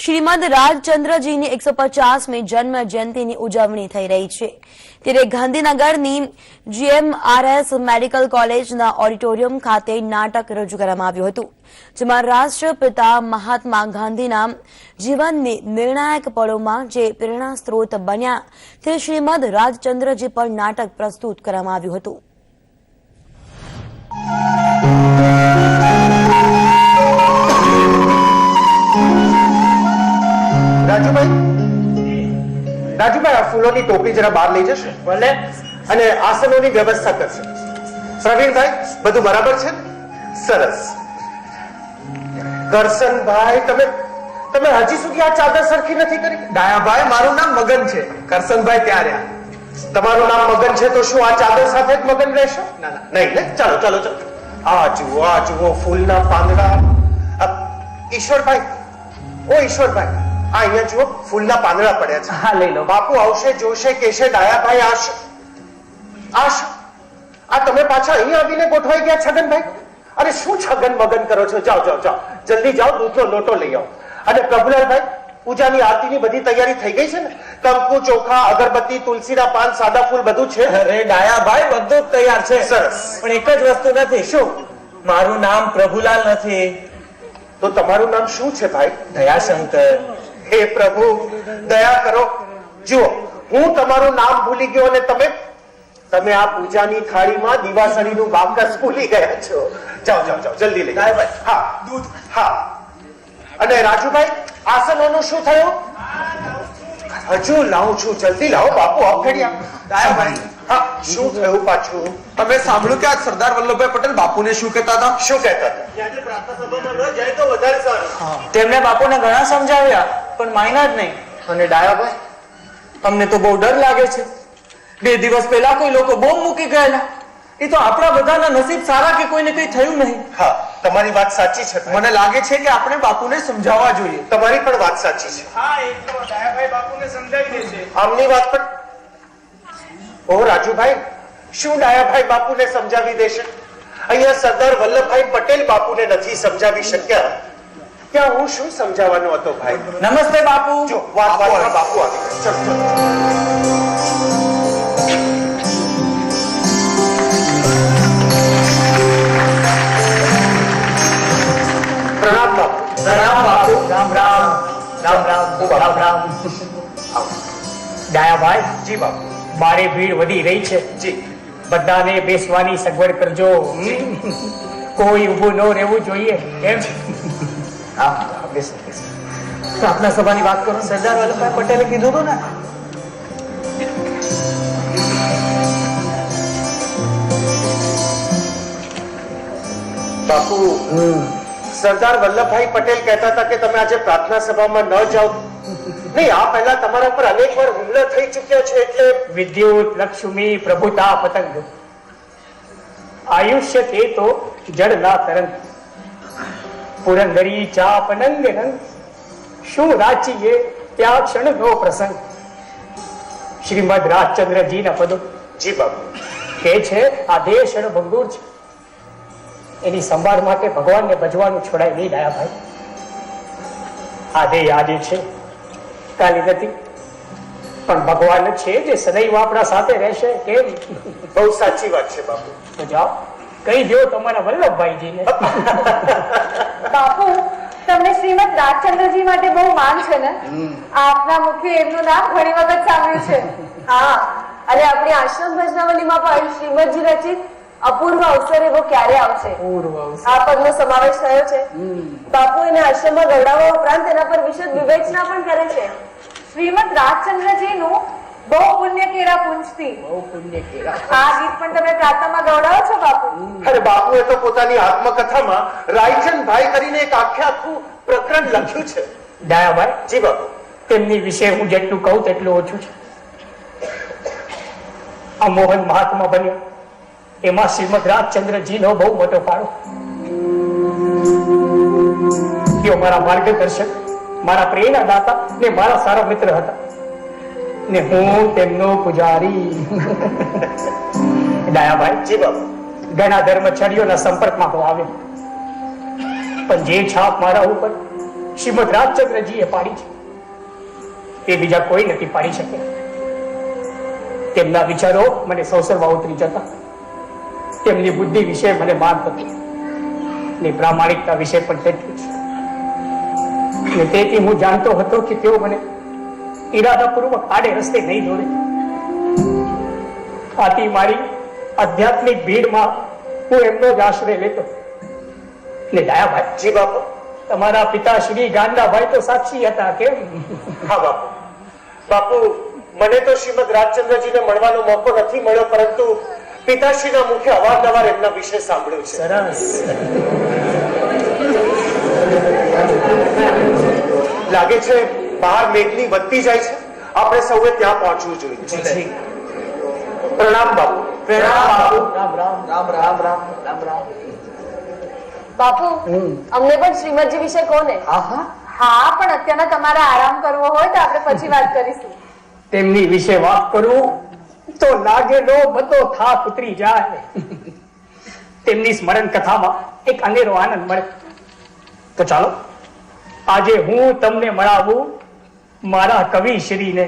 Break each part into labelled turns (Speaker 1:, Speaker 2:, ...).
Speaker 1: શ્રીમદ રાજચંદ્રજીની 150મી જન્મ જયંતિની ઉજવણી થઈ રહી છે ત્યારે ગાંધીનગરની GMRS મેડિકલ કોલેજના ઓડિટોરિયમ ખાતે નાટક રજૂ કરવામાં આવ્યું હતું, જેમાં રાષ્ટ્રપિતા મહાત્મા ગાંધીના જીવનની નિર્ણાયક પળોમાં જે પ્રેરણા સ્ત્રોત બન્યા તે શ્રીમદ રાજચંદ્રજી પર નાટક પ્રસ્તુત કરવામાં આવ્યું હતું.
Speaker 2: રાજુભાઈ આ ફૂલોની ટોપી જરા બહાર લઈ જશે ભલે, અને આસનોની વ્યવસ્થા કરશે. પ્રવીણભાઈ બધું બરાબર છે? સરસ. કરશનભાઈ તમે હજી સુધી આ ચાદર સરખી નથી કરી?
Speaker 3: ડાયાભાઈ મારું નામ મગન છે, કરશનભાઈ ત્યાં રહ્યા.
Speaker 2: તમારું નામ મગન છે તો શું આ ચાદર સાથે જ મગન રહેશો? ના નહીં ને. ચાલો ચાલો ચાલો, આ જુઓ ફૂલના પાંદડા. ઈશ્વરભાઈ, ઓ ઈશ્વરભાઈ, આ અહીંયા જુઓ ફૂલના પાંદડા પડ્યા છે.
Speaker 3: હા લઈ લો.
Speaker 2: બાપુ આવશે જોશે કહેશે ડાયાભાઈ આ તમે પાછા અહીંયા આવીને ગોઠવાઈ ગયા છગનભાઈ? અરે શું છગન મગન કરો છો? જાઓ જાઓ જાઓ, જલ્દી જાઓ, દૂધનો લોટો લઈ આવો. અને પ્રભુલાલભાઈ, પૂજાની આરતીની બધી તૈયારી થઈ ગઈ છે ને? કંકુ, ચોખા, અગરબત્તી, તુલસીના પાન, સાદા ફૂલ બધું છે?
Speaker 3: અરે ડાયાભાઈ બધું જ તૈયાર છે.
Speaker 2: સરસ.
Speaker 3: પણ એક જ વસ્તુ નથી. શું? મારું નામ પ્રભુલાલ નથી.
Speaker 2: તો તમારું નામ શું છે ભાઈ?
Speaker 3: દયાશંકર.
Speaker 2: હે પ્રભુ દયા કરો. જુઓ, હું તમારું નામ ભૂલી ગયો અને તમે આ પૂજાની થાળીમાં દીવાસળીનું બાકસ ભૂલી ગયા છો. જાઓ જાઓ જાઓ, જલ્દી લઈ. હા દૂધ. હા, અને રાજુભાઈ આસનોનું શું થયું? હજુ લાવું છું, જલ્દી લાવો બાપુ. અવઘડિયા.
Speaker 3: ડાયાભાઈ
Speaker 2: હા, શું થયું પાછું?
Speaker 3: તમે સાંભળ્યું કે આ સરદાર વલ્લભભાઈ પટેલ બાપુને શું કહેતા હતા?
Speaker 2: શું કહેતા હતા?
Speaker 3: તેમને બાપુને ઘણા સમજાવ્યા પણ માન્યા જ નહીં. અને ડાયાભાઈ અમને તો બહુ ડર લાગે છે. 2 દિવસ પહેલા કોઈ લોકો બોમ્બ મૂકી ગયેલા. એ તો આપણા બધાના નસીબ સારા કે કોઈને કઈ થયું નહીં.
Speaker 2: હા, તમારી વાત સાચી છે.
Speaker 3: મને લાગે છે કે આપણે બાપુને સમજાવવા જોઈએ.
Speaker 2: તમારી પણ વાત સાચી છે.
Speaker 4: હા, એટલો ડાયાભાઈ બાપુને સમજાવી દેશે.
Speaker 2: આમની વાત પણ. ઓ રાજુભાઈ, શું ડાયાભાઈ બાપુને સમજાવી દેશે? અહીંયા સરદાર વલ્લભભાઈ પટેલ બાપુને નથી સમજાવી શક્યા. ત્યાં હું શું સમજાવવાનો હતો ભાઈ?
Speaker 3: નમસ્તે બાપુ.
Speaker 2: જો વાતમાં બાપુ આવી ગયા. ચલો પ્રણામ બાપુ.
Speaker 3: પ્રણામ બાપુ. રામ રામ. રામ રામ. રામ રામ.
Speaker 5: ડાયાભાઈ,
Speaker 2: જી બાપુ.
Speaker 5: મારી ભીડ વધી રહી છે.
Speaker 2: જી.
Speaker 5: બધાને બેસવાની સગવડ કરજો. કોઈ ઊભું ન રહેવું જોઈએ. કેમ?
Speaker 3: હા, બેસો બેસો.
Speaker 5: પ્રાર્થના સભાની વાત કરો.
Speaker 3: સરદાર વલ્લભભાઈ પટેલે કીધું હતું ને.
Speaker 2: બાપુ, સરદાર વલ્લભભાઈ પટેલ કહેતા હતા કે તમે આજે પ્રાર્થના સભામાં ન જાઓ. નહીં, આ પહેલા તમારા પર અનેક વાર હુમલો થઈ ચુક્યો છે એટલે.
Speaker 5: વિદ્યુત લક્ષ્મી પ્રભુતા પતંગ, આયુષ્ય તે તો જળ ના તરંગ. પુરંદરી ચાપ નંગ રંગ, શું રાચીએ ત્યાં ક્ષણનો પ્રસંગ. શ્રીમદ રાજચંદ્રજીના પદો
Speaker 2: જી બાપુ.
Speaker 5: કે છે આ દેશ ભંગુર છે, એની સંભાળ માટે ભગવાનને ભજવાનું છોડાય નહીં. ડાયાભાઈ, આ દેહ આજે છે, કાલે નથી, પણ ભગવાન છે જે સદૈવ આપણા સાથે રહેશે. કેમ?
Speaker 2: બહુ સાચી વાત છે બાપુ.
Speaker 5: તો જાઓ, કહી દો તમારા વલ્લભભાઈજીને.
Speaker 6: બાપુ, તમને શ્રીમદ રાજચંદ્રજી માટે બહુ માન છે ને? આપના મુખે એમનું નામ ઘણી વખત સાંભળ્યું છે. હા, અને આપણી આશ્રમ ભજનાવલીમાં પણ શ્રીમદજી રચિત અપૂર્વ અવસર એવો ક્યારે આવશે? આ પદનો સમાવેશ થયો છે. બાપુ એને આશ્રમમાં ગવડાવવા ઉપરાંત એના પર વિશદ વિવેચના પણ કરે છે. શ્રીમદ રાજચંદ્રજીનું બહુ પુણ્ય કેરા પૂંજથી. આ ગીત પણ તમે પ્રાર્થનામાં ગવડાવો છો બાપુ?
Speaker 2: અરે બાપુએ તો પોતાની આત્મકથામાં રાયચંદભાઈ કરીને એક આખું પ્રકરણ લખ્યું છે.
Speaker 5: ડાયાભાઈ,
Speaker 2: જી બાપુ.
Speaker 5: તેમની વિશે હું જેટલું કહું તેટલું ઓછું છે. આ મોહન મહાત્મા બન્યો એમાં શ્રીમદ રાજચંદ્રજીનો બહુ મોટો ફાળો. તેઓ મારા માર્ગદર્શક, મારા પ્રેરણાદાતા ને મારા સારા મિત્ર હતા, ને હું તેમનો પૂજારી. ડાયાભાઈ,
Speaker 2: જી બાપુ.
Speaker 5: ઘણા ધર્મચારીઓના સંપર્કમાં હું આવ્યો, પણ જે છાપ મારા ઉપર શ્રીમદ રાજચંદ્રજીએ પાડી છે એ બીજા કોઈ નથી પાડી શક્યા. તેમના વિચારો મને સૌસરવા ઉતરી જતા. તેમની બુદ્ધિ વિશે મને માન હતું ને પ્રામાણિકતા વિશે પણ તેટલું છે. અને તેથી હું જાણતો હતો કે તેઓ મને ઈરાદાપૂર્વક આડે રસ્તે નહીં દોરે. આથી મારી આધ્યાત્મિક ભીડમાં હું એમનો જ આશ્રય લેતો. ને ડાયાભાઈ,
Speaker 2: જી બાપુ.
Speaker 5: તમારા પિતા શ્રી ગાંધાભાઈ તો સાક્ષી હતા કેમ?
Speaker 2: હા બાપુ. બાપુ, મને તો શ્રીમદ રાજચંદ્રજીને મળવાનો મોકો નથી મળ્યો, પરંતુ પિતાશ્રીના મુખે અવારનવાર એમના વિશે સાંભળ્યું છે.
Speaker 5: સરસ.
Speaker 2: લાગે છે બહાર મેઘની વધતી જાય છે. આપણે સૌએ ત્યાં પહોંચવું જોઈએ. પ્રણામ બાપુ.
Speaker 5: પ્રણામ બાપુ. રામ રામ રામ રામ રામ રામ રામ.
Speaker 6: બાપુ અમને પણ શ્રીમદજી વિશે કહો ને. હા પણ અત્યારના તમારે આરામ કરવો હોય તો આપણે પછી વાત કરીશું.
Speaker 5: તેમની વિશે વાત કરું તો લાગેલો બધો થાક ઉતરી જાય. તેમની સ્મરણ કથામાં એક અનેરો આનંદ મળે. તો ચાલો આજે હું તમને મળાવું મારા કવિ શ્રીને.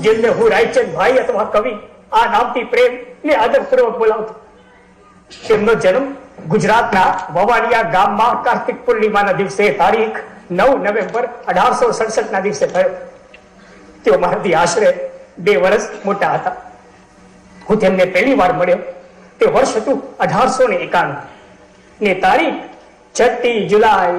Speaker 5: જેમને હું રાયચંદ ભાઈ અથવા કવિ આ નામથી પ્રેમ ને આદરપૂર્વક બોલાવતો. તેમનો જન્મ ગુજરાતના વવાડિયા ગામમાં કાર્તિક પૂર્ણિમાના દિવસે તારીખ 9 નવેમ્બર 1867 ના દિવસે થયો. તેઓ મારાથી આશરે 2 વર્ષ મોટા હતા. હું તેમને પહેલી વાર મળ્યો તે વર્ષ હતું 1891 ને તારીખ 6 જુલાઈ.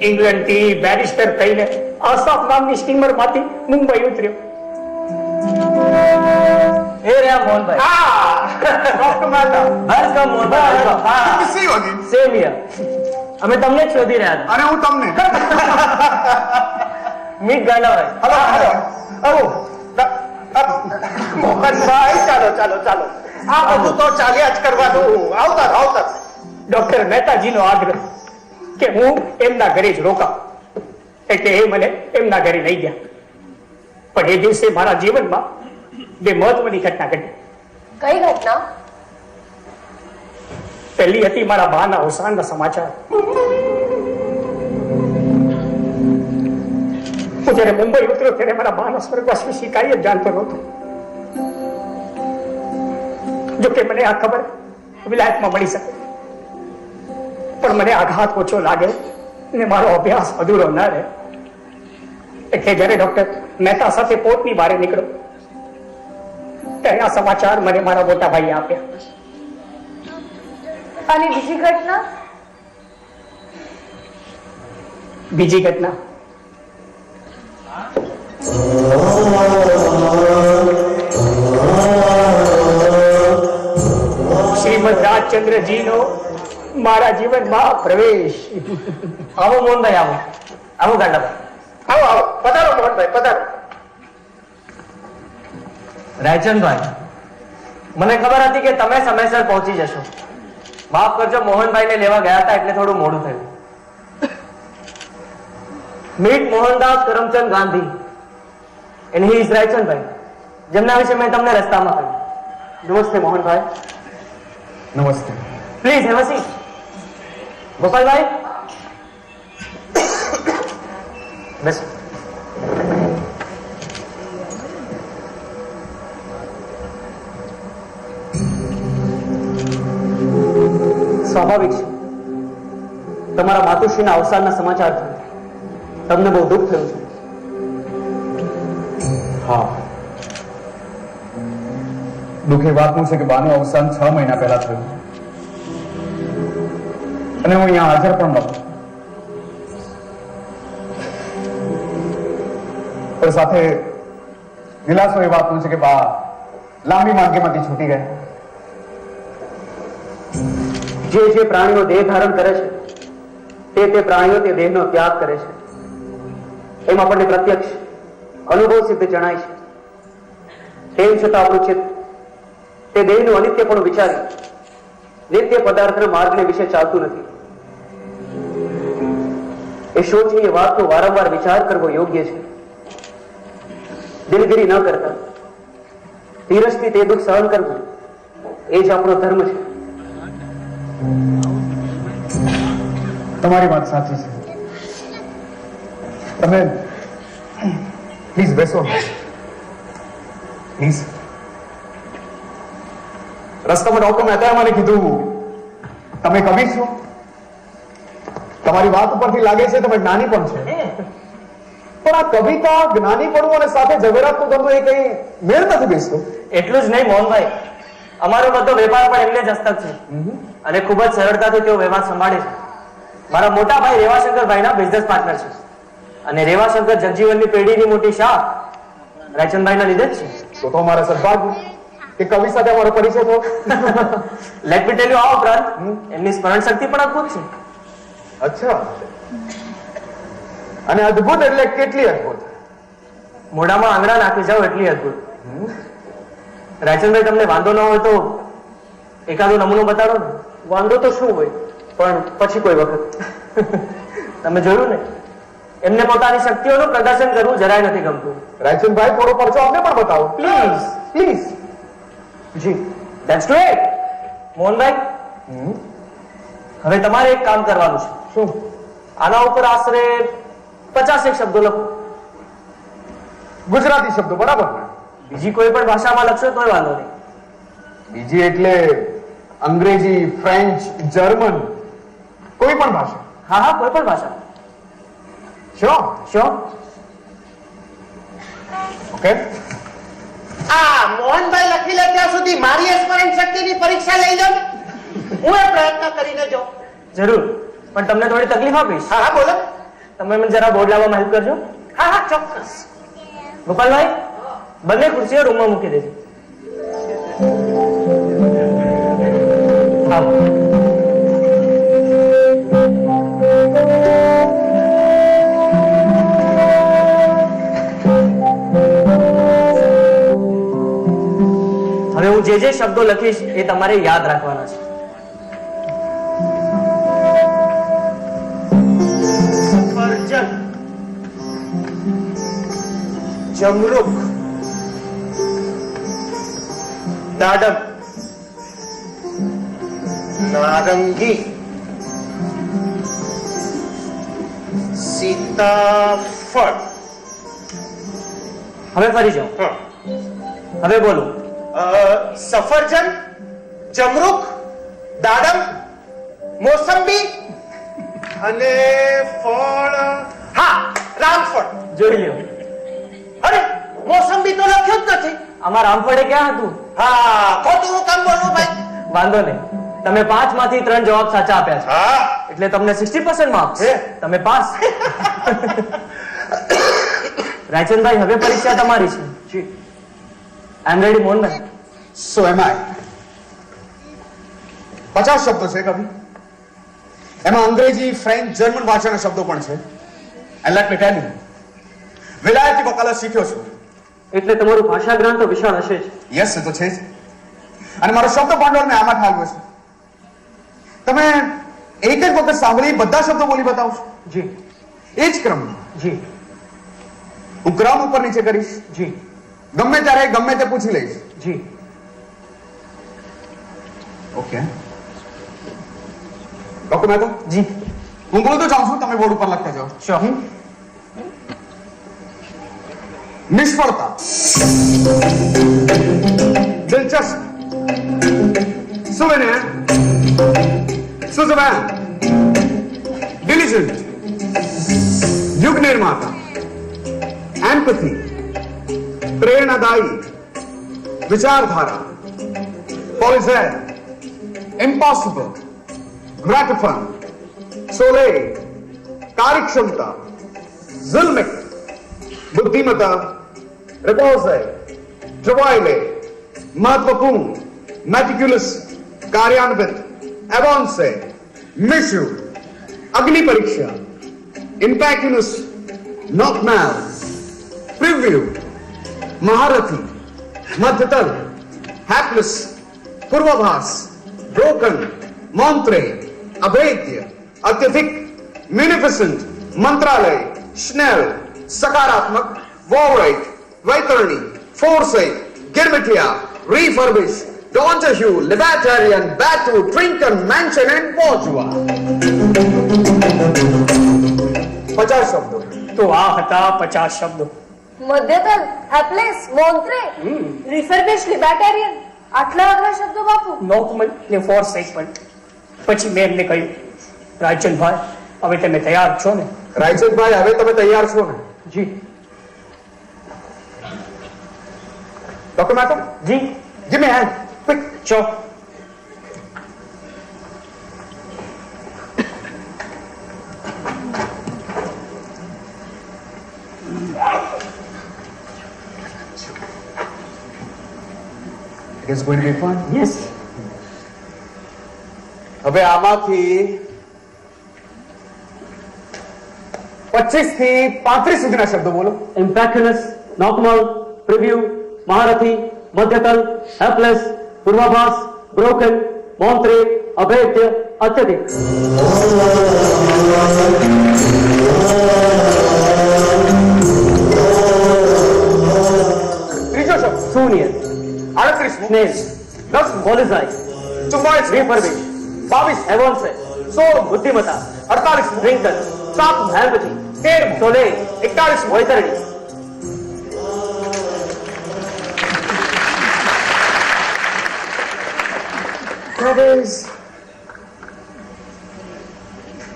Speaker 5: ઇંગ્લેન્ડ થી બેરિસ્ટર થઈને આસાફ નામની સ્ટીમર માંથી મુંબઈ ઉતર્યો.
Speaker 3: એ રહ્યા મોહનભાઈ.
Speaker 5: ડોક્ટર મહેતા.
Speaker 3: વેલકમ મોહનભાઈ.
Speaker 4: किसी होगी
Speaker 3: સેમ હિયર. અમે તમને જ શોધી રહ્યા હતા.
Speaker 4: अरे હું તમને
Speaker 3: મીટ ગાંડાભાઈ.
Speaker 2: મોહનભાઈ, ચાલો ચાલો ચાલો. આ બધું તો ચાલ્યા જ કરવાનું. આવતા આવતા.
Speaker 5: ડોક્ટર મહેતાજીનો આગ્રહ કે હું એમના ઘરે જ રોકાઉં એટલે એ મને એમના ઘરે લઈ ગયા. પણ એ દિવસે મારા જીવનમાં 2 મહત્વની ઘટના ઘટી.
Speaker 6: કઈ ઘટના?
Speaker 5: પહેલી હતી મારા બાના અવસાનના સમાચાર. હું જયારે મુંબઈ ઉતર્યો ત્યારે મારા બાના સ્વર્ગવાસ વિશે કાંઈ જ જાણતો નહોતો. જોકે મને આ ખબર વિલાયતમાં મળી શકે, પણ મને આઘાત ઓછો લાગે ને મારો અભ્યાસ અધૂરો ન રહે એટલે જયારે ડોક્ટર મહેતા સાથે પોતની બહાર નીકળ્યો ત્યારે આ સમાચાર મને મારા મોટા ભાઈએ આપ્યા.
Speaker 6: અને બીજી ઘટના?
Speaker 5: બીજી ઘટના શ્રીમદ રાજચંદ્રજીનો મારા જીવનમાં પ્રવેશ.
Speaker 3: આવો મોહનભાઈ, આવો. આવો ગાંડાભાઈ.
Speaker 2: આવો આવો. પધારો મોહનભાઈ, પધારો.
Speaker 3: રાયચંદભાઈ, મને ખબર હતી કે તમે સમયસર પહોંચી જશો માફ કરજો, મોહનભાઈને લેવા ગયા હતા એટલે થોડું મોડું થયું. Meet Mohandas Karamchand Gandhi and he is Raichandbhai, જેમના વિશે મેં તમને રસ્તામાં કહ્યું. નમસ્તે મોહનભાઈ.
Speaker 7: નમસ્તે.
Speaker 3: Please have a seat. Gopalbhai બેસો. સ્વાભાવિક છે, તમારા માતુશ્રીના અવસાનના સમાચારથી તમને બહુ દુઃખ થયું છે.
Speaker 7: હા, દુઃખ એ વાતનું છે કે બાનું અવસાન 6 મહિના પહેલા થયું અને હું અહીંયા હાજર પણ નહોતો. પણ સાથે દિલાસો એ વાતનું છે કે બા લાંબી માંદગીમાંથી છૂટી ગયા.
Speaker 3: જે પ્રાણીઓ દેહ ધારણ કરે છે તે પ્રાણીઓ તે દેહનો ત્યાગ કરે છે, એમ આપણને પ્રત્યક્ષ અનુભવ સિદ્ધ જણાય છે. તેમ છતાં આપણું ચિત્ત તે દેહનું અનિત્યપણું વિચારી નિત્ય પદાર્થના માર્ગને વિશે ચાલતું નથી. એ શોચનીય વાતનો વારંવાર વિચાર કરવો યોગ્ય છે. દિલગીરી ન કરતા ધીરજથી તે દુઃખ સહન કરવું એ જ આપણો ધર્મ છે.
Speaker 7: તમારી વાત સાચી છે. તમે પ્લીઝ બેસો. પ્લીઝ. રસ્તામાં ડોક્ટર મહેતાએ મને કીધું તમે કવિ છો. તમારી વાત ઉપરથી લાગે છે તમે જ્ઞાની પણ છે. પણ આ કવિતા, જ્ઞાનીપણું અને સાથે ઝવેરાતનો ધંધો એ કઈ મેળ નથી બેસતો.
Speaker 3: એટલું જ નહીં મોહનભાઈ, અમારો બધો વેપાર પણ એમને જ હસ્તક છે અને ખૂબ જ સરળતાથી તેઓ વ્યવહાર સંભાળે છે. મારા મોટા ભાઈ રેવાશંકરભાઈના બિઝનેસ પાર્ટનર છે અને રેવાશંકર જગજીવનની પેઢીની મોટી શાહ રાયચંદભાઈના લીધે જ છે.
Speaker 7: તો અમારા સદભાગ્ય કે કવિ સાથે અમારો પરિચય થયો.
Speaker 3: લેટ મી ટેલ યુ, આ ઉપરાંત એમની સ્મરણ શક્તિ પણ અદ્ભુત છે.
Speaker 7: અચ્છા, અને અદ્ભુત એટલે કેટલી અદ્ભુત?
Speaker 3: મોઢામાં આંગળા નાખી જાઓ એટલી અદ્ભુત. રાયચંદભાઈ, તમને વાંધો ન હોય તો એકાદો નમૂનો બતાડો ને. વાંધો તો શું હોય, પણ પછી કોઈ વખત. તમે જોયું ને, એમને પોતાની શક્તિઓનું પ્રદર્શન કરવું જરાય નથી ગમતું.
Speaker 7: રાયચંદભાઈ, થોડો પરચો અમને પણ બતાવો
Speaker 3: પ્લીઝ.
Speaker 7: પ્લીઝ.
Speaker 3: જી, ધેટ્સ ગ્રેટ. મોહનભાઈ, હવે તમારે એક કામ કરવાનું છે.
Speaker 7: શું?
Speaker 3: આના ઉપર આશરે 50 શબ્દો લખો.
Speaker 7: ગુજરાતી શબ્દો બરાબર ને?
Speaker 3: બીજી કોઈ પણ ભાષામાં લખશો તોય વાંધો નહીં.
Speaker 7: બીજી એટલે અંગ્રેજી, ફ્રેન્ચ, જર્મન, કોઈ પણ ભાષા?
Speaker 3: હા હા, કોઈ પણ ભાષા.
Speaker 7: શ્યોર?
Speaker 3: શ્યોર.
Speaker 7: ઓકે.
Speaker 2: આ મોહનભાઈ લખી લે ત્યાં સુધી મારી સ્મરણ શક્તિની પરીક્ષા લઈ લો ને. હું એ પ્રયત્ન કરીને જો.
Speaker 3: જરૂર, પણ તમને થોડી તકલીફ આપીશ.
Speaker 2: હા હા, બોલો.
Speaker 3: તમે મને જરા બોર્ડ લાવવામાં હેલ્પ કરજો.
Speaker 2: હા હા, ચોક્કસ.
Speaker 3: ગોપાલભાઈ, બંને ખુરશીઓ રૂમમાં મૂકી દેજો. આવો. હવે હું જે શબ્દો લખીશ એ તમારે યાદ રાખવાના છે.
Speaker 2: સફરજન, જમરૂખ, દાડમ, નારંગી, સીતાફળ.
Speaker 3: હવે ફરી જાઓ.
Speaker 2: હા.
Speaker 3: હવે બોલો.
Speaker 2: સફરજન, જમરૂખ, દાડમ, મોસંબી અને ફળ. હા, રામફળ.
Speaker 3: જોઈ લ્યો.
Speaker 2: અરે, મોસંબી તો લખ્યું જ નથી.
Speaker 3: આમાં રામફળે ક્યાં હતું?
Speaker 2: હા, ખોટું હું કામ બોલું ભાઈ.
Speaker 3: વાંધો નહીં, તમે 5 માંથી 3 જવાબ સાચા આપ્યા છે,
Speaker 2: હા,
Speaker 3: એટલે તમને 60% માર્ક્સ. તમે પાસ. રાયચંદભાઈ, હવે પરીક્ષા તમારી છે. જી, આઈ એમ રેડી. મોહનભાઈ,
Speaker 7: સો એમ આઈ. 50 શબ્દો છે કવિ. એમાં અંગ્રેજી, ફ્રેન્ચ, જર્મન ભાષાના શબ્દો પણ છે. And let me tell you, વિલાયતી વકાલત શીખ્યો છું.
Speaker 3: એટલે તમારું ભાષા જ્ઞાન તો વિશાળ હશે જ.
Speaker 7: યસ, એ તો છે જ. અને મારો શબ્દ ભંડોળ મેં આમાં ઠાલવ્યો છે. તમે એક જ વખત સાંભળી બધા શબ્દો બોલી બતાવશો?
Speaker 5: જી
Speaker 7: એ જ ક્રમમાં
Speaker 5: જી
Speaker 7: હું ક્રમ ઉપર નીચે કરીશ.
Speaker 5: જી
Speaker 7: ગમે ત્યારે ગમે તે પૂછી લઈશ.
Speaker 5: જી
Speaker 7: ઓકે ડોક્ટર મહેતા,
Speaker 5: જી
Speaker 7: હું બોલતો જાઉં છું, તમે બોર્ડ ઉપર લખતા જાઓ.
Speaker 5: શ્યોર.
Speaker 7: નિષ્ફળતા, દિલચસ્પ, સુવિનય, સુઝવાન, diligent, યુગ નિર્માતા, એમ્પથી, પ્રેરણાદાયી, વિચારધારા, પોલિઝેર, ઇમ્પોસિબલ, ગ્રેટિફાઇંગ, સોલે, કાર્યક્ષમતા, ઝુલ્મિક, बुद्धिमता, रिपोर्ट, जवाइले, महत्वपूर्ण, मेटिकुलस, कार्यान्वित, एवॉन्से, मिशु, अग्नि परीक्षा, इम्पैक्युलस, नॉकमैल, प्रिव्यू, महारथी, मध्यतल, हैप्लस, पूर्वाभास, ब्रोकन, मंत्रे, अभेद्य, अत्यधिक, म्यूनिफिसेंट, मंत्रालय, स्नेल, सकारात्मक, वॉवराइट, वैतरणी, फोरसाइट, गिरमिटिया, रिफर्बिश, डॉन्टहू, लिबर्टेरियन, बैटू, ट्रिंकन, मैंशन एंड बोर्जुआ. 50 शब्दो.
Speaker 5: તો આ હતા 50 શબ્દો.
Speaker 6: મધ્યતલ, હેપલેસ, મોન્ટ્રે, રિફર્બિશ, લિબર્ટેરિયન, આટલા અઘરા શબ્દો બાપુ.
Speaker 5: નોકમલ ને ફોરસાઇટ પણ. પછી મેં એમને કહ્યું, રાજચંદભાઈ હવે તમે તૈયાર છો ને?
Speaker 7: રાયચંદભાઈ, હવે તમે તૈયાર છો ને?
Speaker 5: જી
Speaker 7: ડોક્ટર મહેતા,
Speaker 5: જી
Speaker 7: give me a hand, quick.
Speaker 5: ચો.
Speaker 7: It is going to be fun.
Speaker 5: Yes.
Speaker 7: હવે આમાંથી 25 થી 35 સુધીના શબ્દો બોલો.
Speaker 5: ઇમ્પેક્યુલસ, નોકમલ, પ્રિવ્યુ, મહારથી, મધ્યતલ, હેલ્પલેસ, પૂર્વાભાસ, બ્રોકન, મોન્ત્રે, અભેદ્ય, અત્યધિક.
Speaker 7: ત્રીજો શબ્દ
Speaker 5: શૂન્ય,
Speaker 7: 38
Speaker 5: snail, 10 પોલિસાઈ,
Speaker 7: 44
Speaker 5: refurbish,
Speaker 7: 22
Speaker 5: એવોન્સે,
Speaker 7: 16
Speaker 5: બુદ્ધિમતા,
Speaker 7: 48
Speaker 5: ડ્રિંકન, 7 હેલ્પથી,
Speaker 7: 13
Speaker 5: સોલે,
Speaker 7: 41
Speaker 5: વૈતરણી.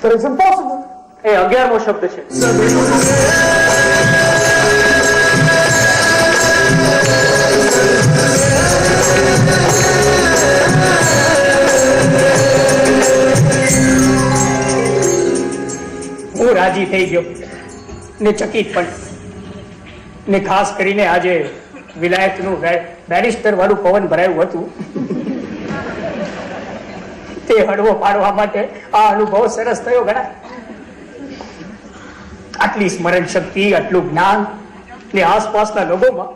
Speaker 7: That is impossible.
Speaker 5: એ 11મો શબ્દ છે. હું રાજી થઈ ગયો ને ચકિત પણ, ને ખાસ કરીને આજે વિલાયતનું બેરિસ્ટર વાળું પવન ભરાયું હતું તે હળવો પાડવા માટે આ અનુભવ સરસ થયો ઘણા. આટલી સ્મરણ શક્તિ, આટલું જ્ઞાન ને આસપાસના લોકોમાં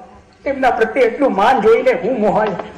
Speaker 5: તેમના પ્રત્યે એટલું માન જોઈને હું મોહાયો.